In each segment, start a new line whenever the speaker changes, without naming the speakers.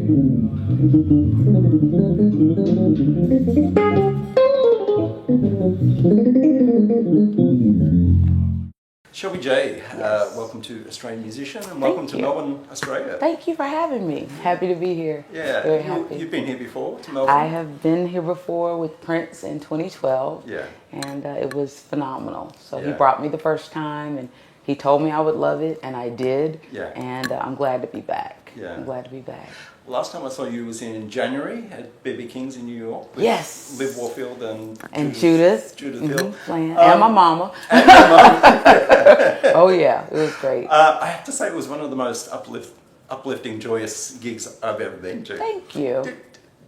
Shelby J,
Yes.
welcome to Australian Musician and welcome
Thank
to
you.
Melbourne, Australia.
Thank you for having me. Happy to be here.
Yeah,
Very happy.
you've been here before to Melbourne?
I have been here before with Prince in 2012.
Yeah.
And it was phenomenal. So he
Yeah.
brought me the first time and he told me I would love it, and I did.
Yeah.
And I'm glad to be back.
Yeah.
I'm glad to be back.
Last time I saw you was in January at B.B. King's in New York. With
Yes.
Liv Warfield and
Judith.
Hill.
Playing. And my mama.
And your mum.
Oh, yeah. It was great.
I have to say it was one of the most uplifting, joyous gigs I've ever been to.
Thank you.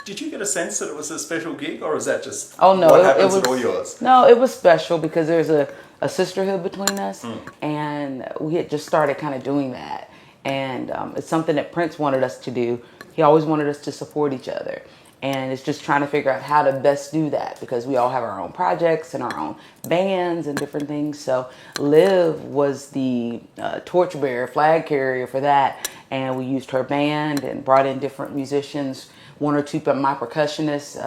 Did you get a sense that it was a special gig, or is that just
Oh no,
what
it
happens
was
at all yours?
No, it was special because there's a sisterhood between us, and we had just started kind of doing that, and it's something that Prince wanted us to do. He always wanted us to support each other, and it's just trying to figure out how to best do that because we all have our own projects and our own bands and different things. So Liv was the torchbearer, flag carrier for that, and we used her band and brought in different musicians. One or two, but my percussionist,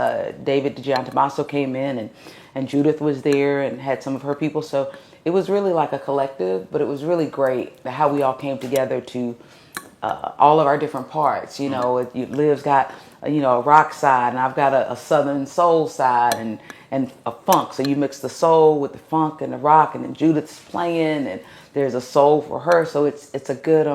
David DiGiantomaso, came in, and Judith was there and had some of her people. So it was really like a collective, but it was really great how we all came together to all of our different parts. You know, Liv's got, a rock side, and I've got a southern soul side and a funk. So you mix the soul with the funk and the rock, and then Judith's playing, and there's a soul for her. So it's a good,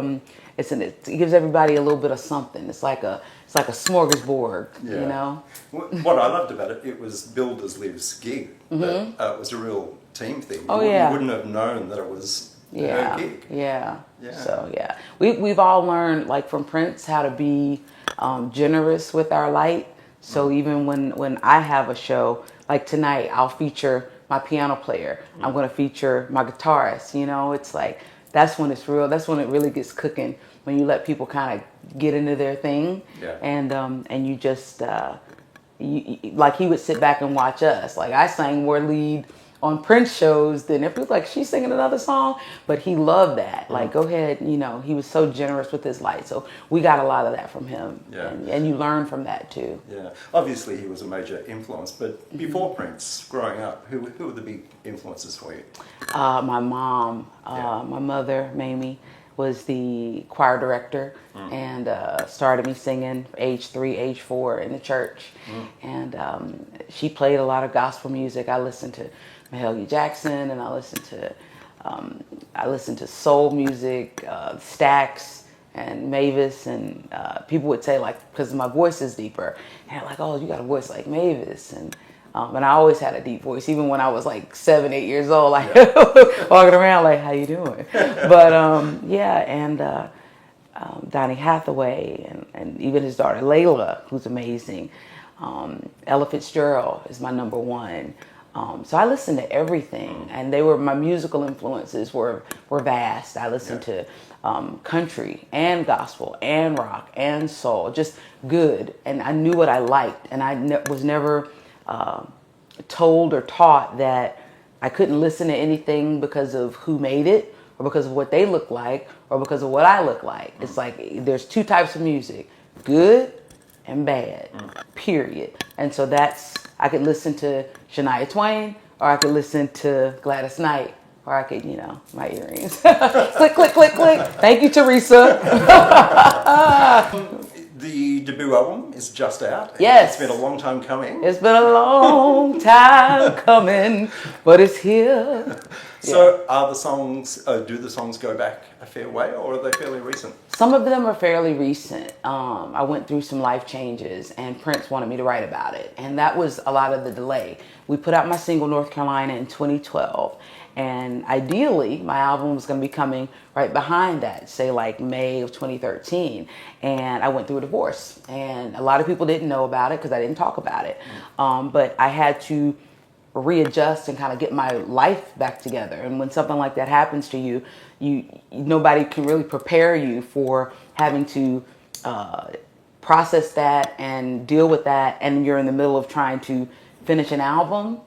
it gives everybody a little bit of something. It's like a smorgasbord,
Yeah. What I loved about it, it was billed as Liv's gig. But, it was a real team thing.
Oh,
You
yeah.
wouldn't have known that it was
Yeah,
her gig.
yeah.
Yeah.
So yeah, we've all learned, like from Prince, how to be generous with our light. So even when I have a show, like tonight, I'll feature my piano player. I'm going to feature my guitarist. It's like that's when it's real. That's when it really gets cooking. When you let people kind of get into their thing,
Yeah.
and you just like he would sit back and watch us. Like I sang more lead on Prince shows than if it was like she's singing another song, but he loved that. Like go ahead, he was so generous with his light. So we got a lot of that from him,
Yeah.
and you learn from that too.
Yeah, obviously he was a major influence, but before Prince, growing up, who were the big influences for you?
My mom, my mother, Mamie, was the choir director and started me singing age 3, age 4 in the church. And she played a lot of gospel music. I listened to Mahalia Jackson, and I listened to soul music, Stax and Mavis, and people would say, like, because my voice is deeper, and like, oh, you got a voice like Mavis, and I always had a deep voice, even when I was like 7, 8 years old, like walking around like, how you doing? But Donny Hathaway, and even his daughter Layla, who's amazing. Ella Fitzgerald is my number one. So I listened to everything, and my musical influences were vast. I listened to country and gospel and rock and soul, just good, and I knew what I liked, and I was never told or taught that I couldn't listen to anything because of who made it, or because of what they look like, or because of what I look like. It's like there's two types of music, good and bad, period. And so I could listen to Shania Twain, or I could listen to Gladys Knight, or I could, my earrings. Click, click, click, click. Thank you, Teresa.
The debut album is just out.
Yes.
It's been a long time coming.
It's been a long time coming, but it's here.
So do the songs go back a fair way, or are they fairly recent?
Some of them are fairly recent. I went through some life changes, and Prince wanted me to write about it, and that was a lot of the delay. We put out my single North Carolina in 2012, and ideally my album was going to be coming right behind that, say like May of 2013, and I went through a divorce, and a lot of people didn't know about it because I didn't talk about it, but I had to readjust and kind of get my life back together. And when something like that happens to you, nobody can really prepare you for having to process that and deal with that, and you're in the middle of trying to finish an album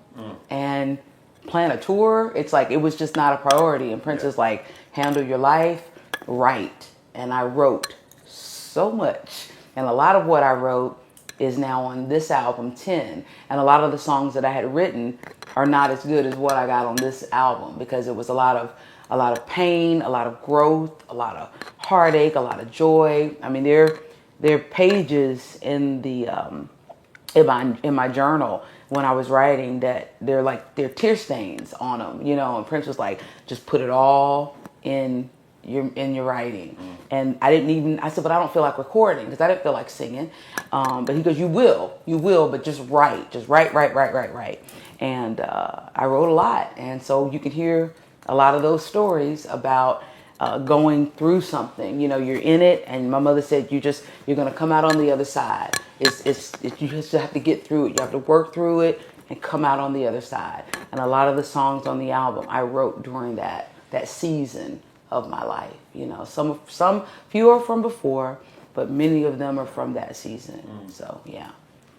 and plan a tour. It's like it was just not a priority, and Prince is like, handle your life, write. And I wrote so much, And a lot of what I wrote is now on this album, 10. And a lot of the songs that I had written are not as good as what I got on this album, because it was a lot of pain, a lot of growth, a lot of heartache, a lot of joy. I mean, there are pages in the in my journal when I was writing that they're tear stains on them, you know. And Prince was like, just put it all in your writing. And I said, but I don't feel like recording, because I didn't feel like singing. But he goes, you will, but just write. And I wrote a lot. And so you can hear a lot of those stories about going through something. You know, you're in it, and my mother said you're going to come out on the other side. You just have to get through it. You have to work through it and come out on the other side. And a lot of the songs on the album I wrote during that season of my life. You know, few are from before, but many of them are from that season. So yeah,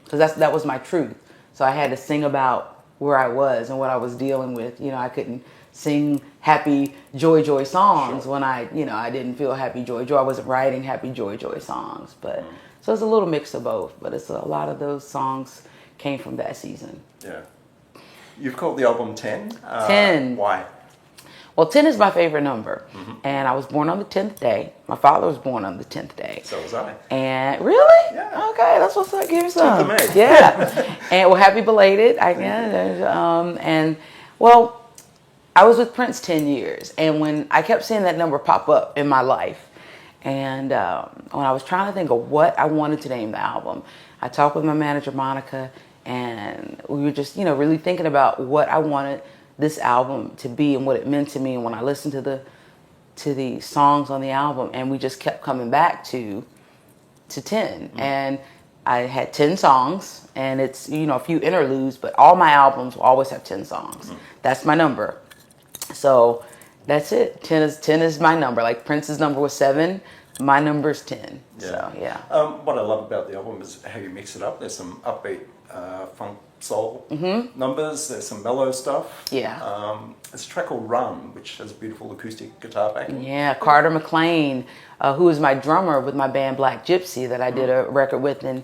because that was my truth. So I had to sing about where I was and what I was dealing with. You know, I couldn't sing happy joy songs when I didn't feel happy joy. I wasn't writing happy joy songs, but so it's a little mix of both. But it's a lot of those songs came from that season.
Yeah. You've called the album 10.
10.
Why?
Well, 10 is my favorite number, and I was born on the 10th day. My father was born on the 10th day.
So was I.
And really?
Yeah.
Okay, that's what's up. Give me some.
10th of May.
Yeah. And well, happy belated, I guess. And well, I was with Prince 10 years, and when I kept seeing that number pop up in my life, and when I was trying to think of what I wanted to name the album, I talked with my manager, Monica, and we were just, really thinking about what I wanted this album to be and what it meant to me. And when I listened to the songs on the album, and we just kept coming back to 10. And I had 10 songs, and it's, a few interludes, but all my albums will always have 10 songs. That's my number. So that's it. 10 is my number. Like Prince's number was 7, my number's 10. Yeah. So yeah.
What I love about the album is how you mix it up. There's some upbeat funk soul numbers. There's some mellow stuff.
Yeah.
There's a track called Run, which has beautiful acoustic guitar backing.
Yeah, Carter McLean, who was my drummer with my band Black Gypsy that I did a record with in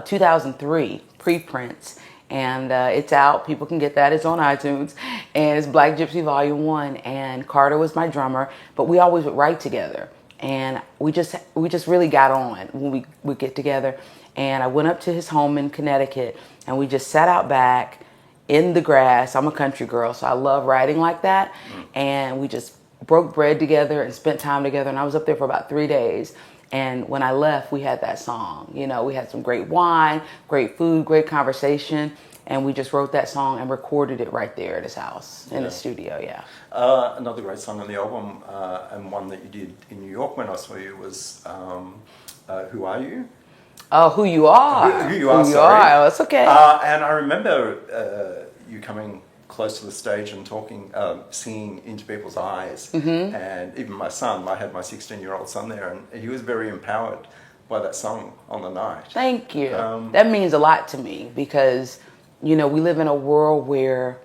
2003, pre-Prince. And it's out. People can get that. It's on iTunes. And it's Black Gypsy Volume 1. And Carter was my drummer, but we always would write together. And we just really got on when we would get together. And I went up to his home in Connecticut, and we just sat out back in the grass. I'm a country girl, so I love writing like that. And we just broke bread together and spent time together. And I was up there for about 3 days. And when I left, we had that song. We had some great wine, great food, great conversation. And we just wrote that song and recorded it right there at his house in the studio, yeah.
Another great song on the album, and one that you did in New York when I saw you, was Who Are You?
Oh, Who You Are.
Who You Are,
Who You
sorry.
Are, that's okay.
And I remember you coming close to the stage and talking, singing into people's eyes. And even my son, I had my 16-year-old son there, and he was very empowered by that song on the night.
Thank you. That means a lot to me, because, we live in a world where,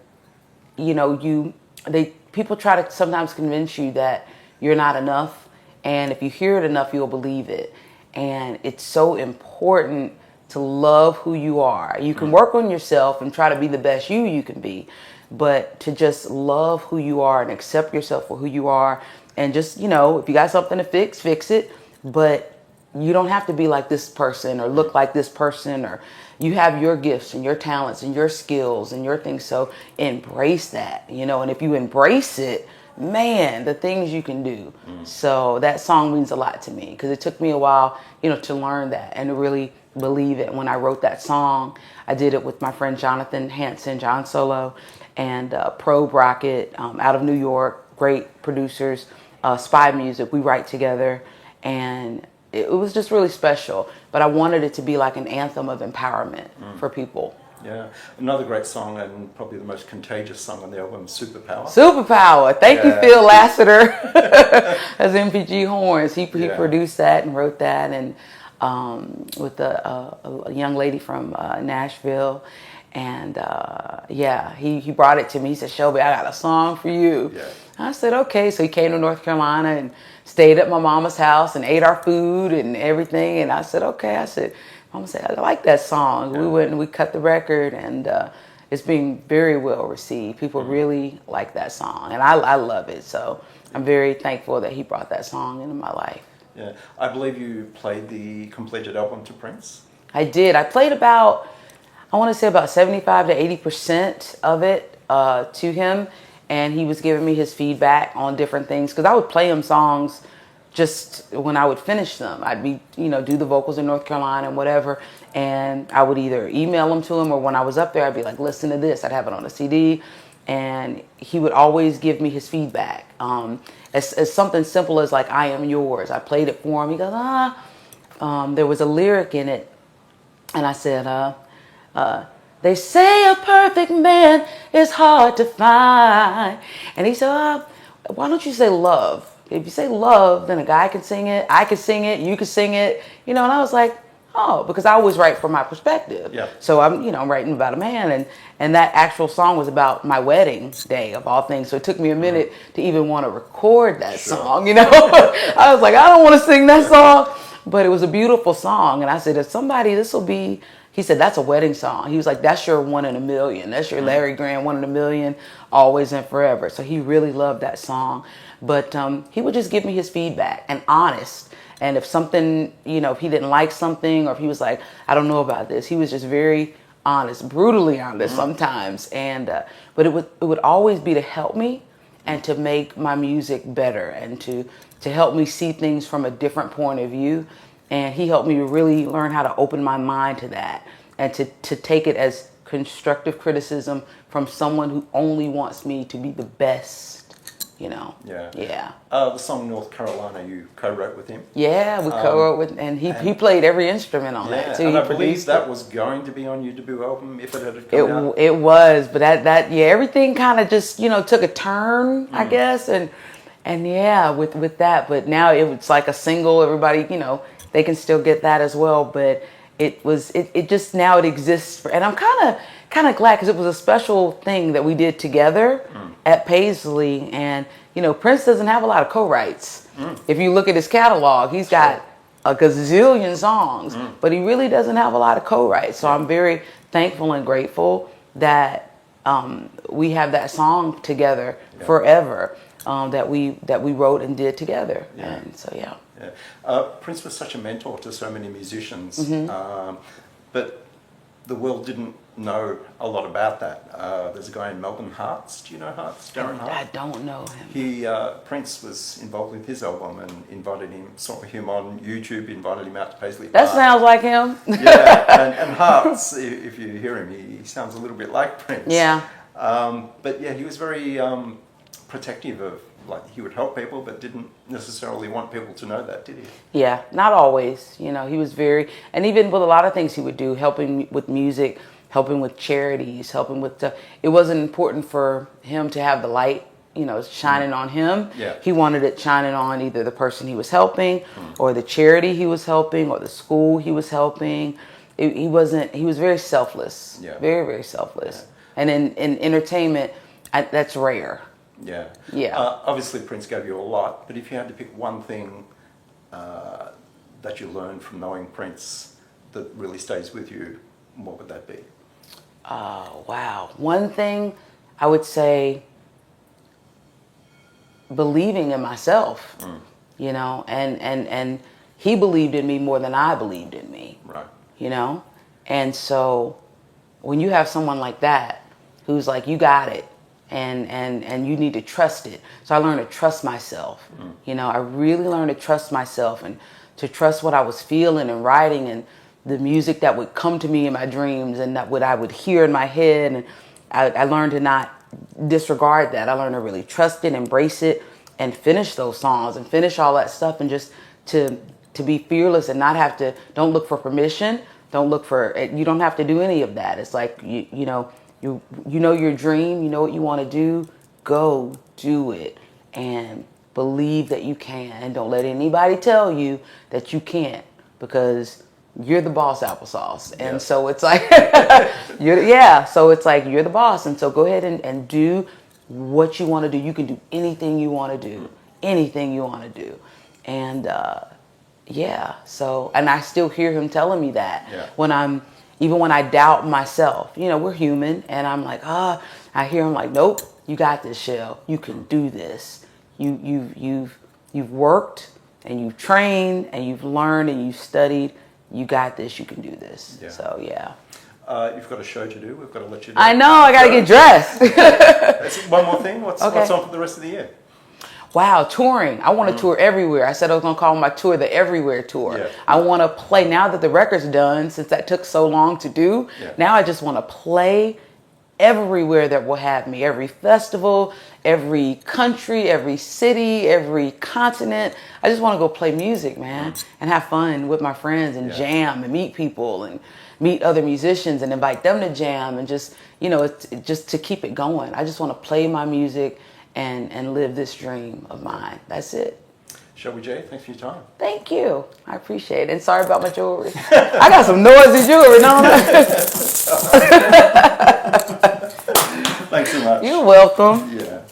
people try to sometimes convince you that you're not enough. And if you hear it enough, you'll believe it. And it's so important to love who you are. You can work on yourself and try to be the best you can be, but to just love who you are and accept yourself for who you are. And just, if you got something to fix it. But you don't have to be like this person or look like this person, or you have your gifts and your talents and your skills and your things. So embrace that, and if you embrace it, man, the things you can do. So that song means a lot to me, because it took me a while, to learn that and to really believe it. When I wrote that song, I did it with my friend Jonathan Hanson, John Solo, and Probe Rocket out of New York, great producers, Spy Music. We write together, and it was just really special. But I wanted it to be like an anthem of empowerment for people.
Yeah, another great song, and probably the most contagious song on the album, Superpower.
Superpower. Thank you, Phil Lassiter, as MPG Horns. He produced that and wrote that, and with a young lady from Nashville. And yeah, he brought it to me. He said, Shelby, I got a song for you.
Yeah.
I said, okay. So he came to North Carolina and stayed at my mama's house and ate our food and everything. And I said, okay. I said, Mama said, I like that song.
Yeah.
We went and we cut the record, and it's being very well received. People really like that song, and I love it. So I'm very thankful that he brought that song into my life.
Yeah. I believe you played the completed album to Prince.
I did. I played about, I want to say about 75 to 80% of it to him, and he was giving me his feedback on different things, because I would play him songs just when I would finish them. I'd be, do the vocals in North Carolina and whatever, and I would either email them to him, or when I was up there, I'd be like, listen to this. I'd have it on a CD, and he would always give me his feedback. As something simple as like, I Am Yours. I played it for him. He goes, there was a lyric in it, and I said, they say a perfect man is hard to find. And he said, why don't you say love? If you say love, then a guy can sing it, I can sing it, you can sing it, and I was like, oh, because I always write from my perspective.
Yeah.
So I'm writing about a man, and that actual song was about my wedding day of all things. So it took me a minute to even want to record that song, I was like, I don't want to sing that song, but it was a beautiful song. And I said, if somebody, he said, that's a wedding song. He was like, that's your one in a million. That's your Larry Graham one in a million, always and forever. So he really loved that song. But he would just give me his feedback, and honest. And if something, if he didn't like something, or if he was like, I don't know about this, he was just very honest, brutally honest sometimes. And but it would always be to help me and to make my music better, and to help me see things from a different point of view. And he helped me really learn how to open my mind to that, and to take it as constructive criticism from someone who only wants me to be the best. Yeah. Yeah.
The song North Carolina, you co-wrote with him.
Yeah, we co-wrote with, and he played every instrument on that too.
And
he
I believe that
it.
was going to be on your debut album if it had come out.
It was, but everything kind of just took a turn, I guess, and yeah, with that. But now it's like a single. Everybody, they can still get that as well. But it just now it exists and I'm kind of glad, because it was a special thing that we did together at Paisley. And Prince doesn't have a lot of co-writes. If you look at his catalog, he's got a gazillion songs, but he really doesn't have a lot of co-writes. So I'm very thankful and grateful that we have that song together forever, that we wrote and did together. And so
Prince was such a mentor to so many musicians, but the world didn't know a lot about that. There's a guy in Melbourne, Hearts. Do you know Hearts? Darren Hart?
I don't know him.
Prince was involved with his album and invited him, saw him on YouTube, invited him out to Paisley
That
Park.
sounds like him.
And Hearts, if you hear him, he sounds a little bit like Prince.
Yeah.
But he was very protective of, like, he would help people, but didn't necessarily want people to know that, did he?
Yeah, not always. He was very, and even with a lot of things he would do, helping with music, helping with charities, helping with stuff. It wasn't important for him to have the light, shining on him.
Yeah.
He wanted it shining on either the person he was helping, or the charity he was helping, or the school he was helping. He was very selfless.
Yeah.
Very, very selfless. Yeah. And in entertainment, that's rare.
Yeah.
Yeah.
Obviously, Prince gave you a lot, but if you had to pick one thing that you learned from knowing Prince that really stays with you, what would that be?
Oh, wow. One thing I would say, believing in myself, and he believed in me more than I believed in me.
Right.
And so when you have someone like that who's like, you got it, and you need to trust it. So I learned to trust myself. I really learned to trust myself, and to trust what I was feeling and writing, and the music that would come to me in my dreams, and that what I would hear in my head. And I learned to not disregard that. I learned to really trust it, embrace it, and finish those songs and finish all that stuff, and just to be fearless and not have to, don't look for permission. You don't have to do any of that. It's like, you know your dream, you know what you want to do, go do it, and believe that you can, and don't let anybody tell you that you can't, because you're the boss, applesauce. And
Yes.
so it's like, so it's like, you're the boss. And so go ahead and do what you want to do. You can do anything you want to do, anything you want to do. And, so, and I still hear him telling me that even when I doubt myself, we're human, and I'm like, I hear him like, nope, you got this, Shell. You can do this. You've worked and you've trained and you've learned and you've studied. You got this. You can do this.
Yeah.
So
you've got a show to do. We've got to let you do.
I know. I got to get dressed.
That's one more thing. What's on for the rest of the year?
Wow, touring. I want to tour everywhere. I said I was going to call my tour the Everywhere Tour.
Yeah.
I want to play, now that the record's done, since that took so long to do, now I just want to play everywhere that will have me. Every festival, every country, every city, every continent. I just want to go play music, man, and have fun with my friends and jam and meet people and meet other musicians and invite them to jam and just, just to keep it going. I just want to play my music and live this dream of mine. That's it.
Shelby J, thanks for your time.
Thank you. I appreciate it. And sorry about my jewelry. I got some noisy jewelry, don't I?
Thanks so much.
You're welcome.
Yeah.